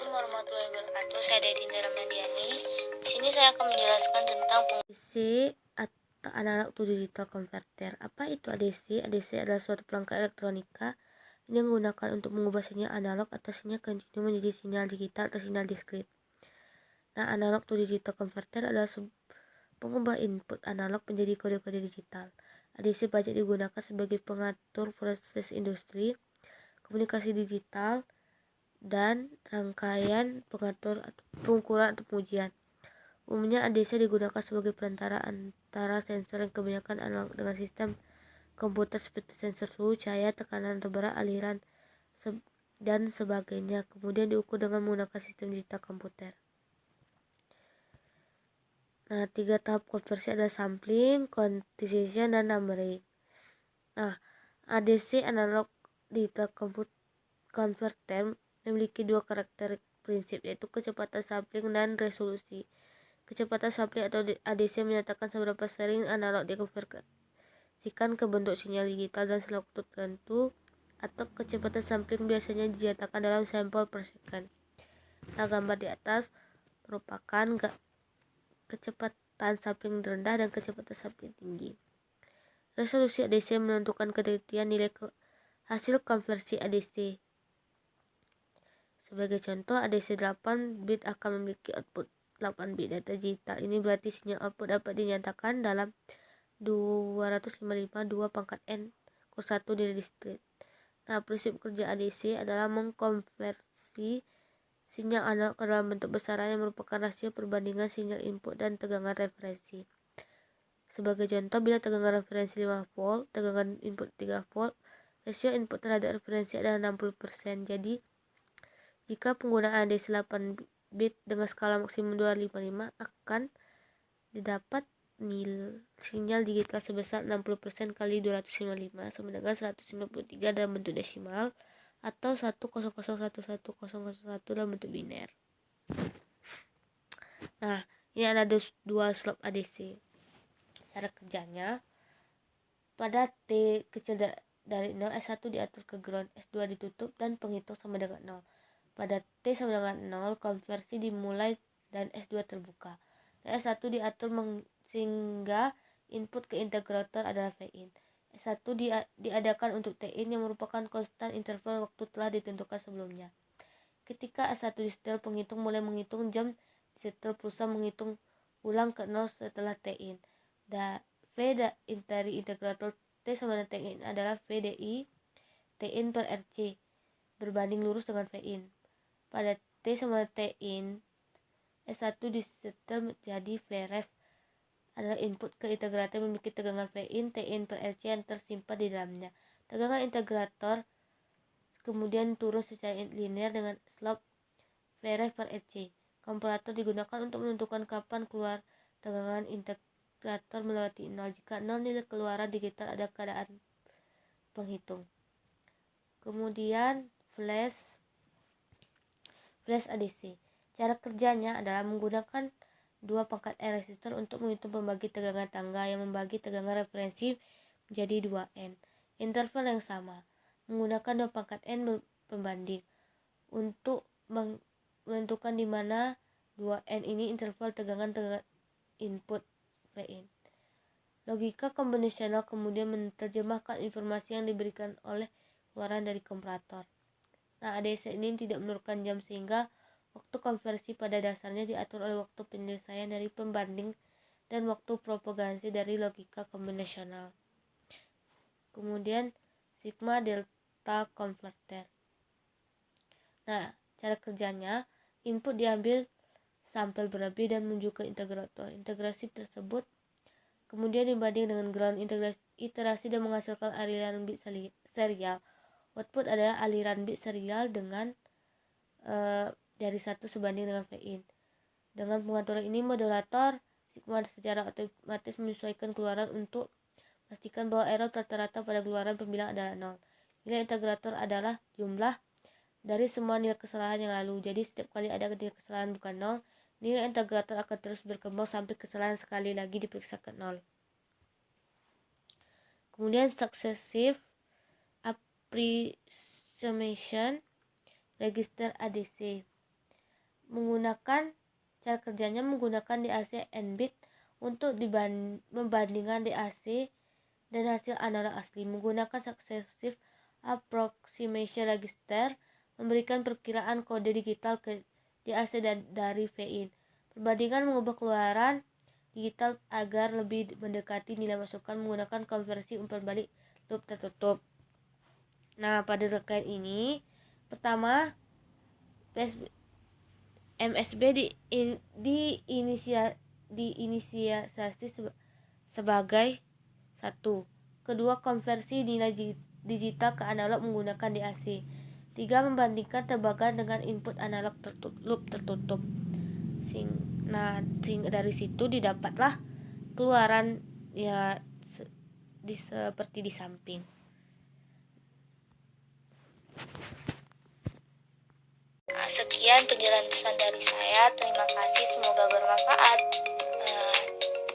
Assalamualaikum warahmatullahi wabarakatuh. Saya Dedinda Ramadiani. Di sini saya akan menjelaskan tentang ADC atau analog to digital converter. Apa itu ADC? ADC adalah suatu perangkat elektronika yang digunakan untuk mengubah sinyal analog atau sinyal kontinu menjadi sinyal digital atau sinyal diskrit. Nah, analog to digital converter adalah pengubah input analog menjadi kode-kode digital. ADC banyak digunakan sebagai pengatur proses industri, komunikasi digital, dan rangkaian pengukuran atau pengujian. Umumnya ADC digunakan sebagai perantara antara sensor yang kebanyakan analog dengan sistem komputer seperti sensor suhu, cahaya, tekanan berat, aliran, dan sebagainya. Kemudian diukur dengan menggunakan sistem digital komputer. Nah, 3 tahap konversi adalah sampling, quantization, dan numbering. Nah, ADC analog digital converter memiliki 2 karakteristik prinsip, yaitu kecepatan sampling dan resolusi. Kecepatan sampling atau ADC menyatakan seberapa sering analog dikonversikan ke bentuk sinyal digital dan selama waktu tertentu, atau kecepatan sampling biasanya dinyatakan dalam sampel per second. Nah, gambar di atas merupakan kecepatan sampling rendah dan kecepatan sampling tinggi. Resolusi ADC menentukan ketelitian nilai hasil konversi ADC. Sebagai contoh, ADC 8 bit akan memiliki output 8 bit data digital. Ini berarti sinyal output dapat dinyatakan dalam 255 2 × n × 1 nilai diskrit. Nah, prinsip kerja ADC adalah mengkonversi sinyal analog ke dalam bentuk besaran yang merupakan rasio perbandingan sinyal input dan tegangan referensi. Sebagai contoh, bila tegangan referensi 5 volt, tegangan input 3 volt, rasio input terhadap referensi adalah 60%. Jadi, jika penggunaan ADC 8 bit dengan skala maksimum 255 akan didapat sinyal digital sebesar 60% kali 255 sama dengan 193 dalam bentuk desimal atau 1001101 dalam bentuk biner. Nah, ini ada dua slope ADC. Cara kerjanya, pada T kecil dari 0, S1 diatur ke ground, S2 ditutup dan penghitung sama dengan 0. Pada T sama dengan 0, konversi dimulai dan S2 terbuka. Dan S1 diatur sehingga input ke integrator adalah V-in. S1 diadakan untuk T-in yang merupakan konstan interval waktu telah ditentukan sebelumnya. Ketika S1 disetel, penghitung mulai menghitung jam disetel, perusahaan menghitung ulang ke 0 setelah T-in. V dari integrator T sama dengan T-in adalah VDI T-in per RC berbanding lurus dengan V-in. Pada T sama T-in, S1 disetel menjadi Vref adalah input ke integrator memiliki tegangan V-in T-in per RC yang tersimpan di dalamnya. Tegangan integrator kemudian turun secara linear dengan slope Vref per RC. Komparator digunakan untuk menentukan kapan keluar tegangan integrator melewati 0. Jika 0, nilai keluaran digital ada keadaan penghitung. Kemudian flash ADC. Cara kerjanya adalah menggunakan 2 pangkat N resistor untuk menghitung pembagi tegangan tangga yang membagi tegangan referensi menjadi 2N. Interval yang sama. Menggunakan 2 pangkat N pembanding untuk menentukan di mana 2N ini interval tegangan input V-in. Logika konvensional kemudian menerjemahkan informasi yang diberikan oleh keluaran dari komparator. Nah, ADC ini tidak menurunkan jam sehingga waktu konversi pada dasarnya diatur oleh waktu penyelesaian dari pembanding dan waktu propagasi dari logika konvensional. Kemudian sigma delta converter. Nah, cara kerjanya, input diambil sampel berlebih dan menuju ke integrator. Integrasi tersebut kemudian dibanding dengan ground iterasi dan menghasilkan aliran bit serial. Output adalah aliran bit serial dengan dari 1 sebanding dengan V-in. Dengan pengaturan ini, modulator sigma secara otomatis menyesuaikan keluaran untuk pastikan bahwa error rata-rata pada keluaran pembilang adalah 0. Nilai integrator adalah jumlah dari semua nilai kesalahan yang lalu. Jadi setiap kali ada nilai kesalahan bukan 0, nilai integrator akan terus berkembang sampai kesalahan sekali lagi diperiksa ke 0. Kemudian successive approximation register ADC. menggunakan cara kerjanya menggunakan DAC n-bit untuk membandingkan DAC dan hasil analog asli. Menggunakan successive approximation register memberikan perkiraan kode digital ke DAC dari VIN. Perbandingan mengubah keluaran digital agar lebih mendekati nilai masukan menggunakan konversi umpan balik loop tertutup. Nah, pada rangkaian ini pertama MSB diinisiasi sebagai 1. Kedua, konversi nilai digital ke analog menggunakan DAC. 3. Membandingkan tebagan dengan input analog loop tertutup. Sehingga dari situ didapatlah keluaran ya seperti di samping. Sekian penjelasan dari saya. Terima kasih, semoga bermanfaat.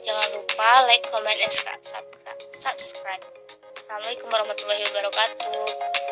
Jangan lupa like, comment, and subscribe. Assalamualaikum warahmatullahi wabarakatuh.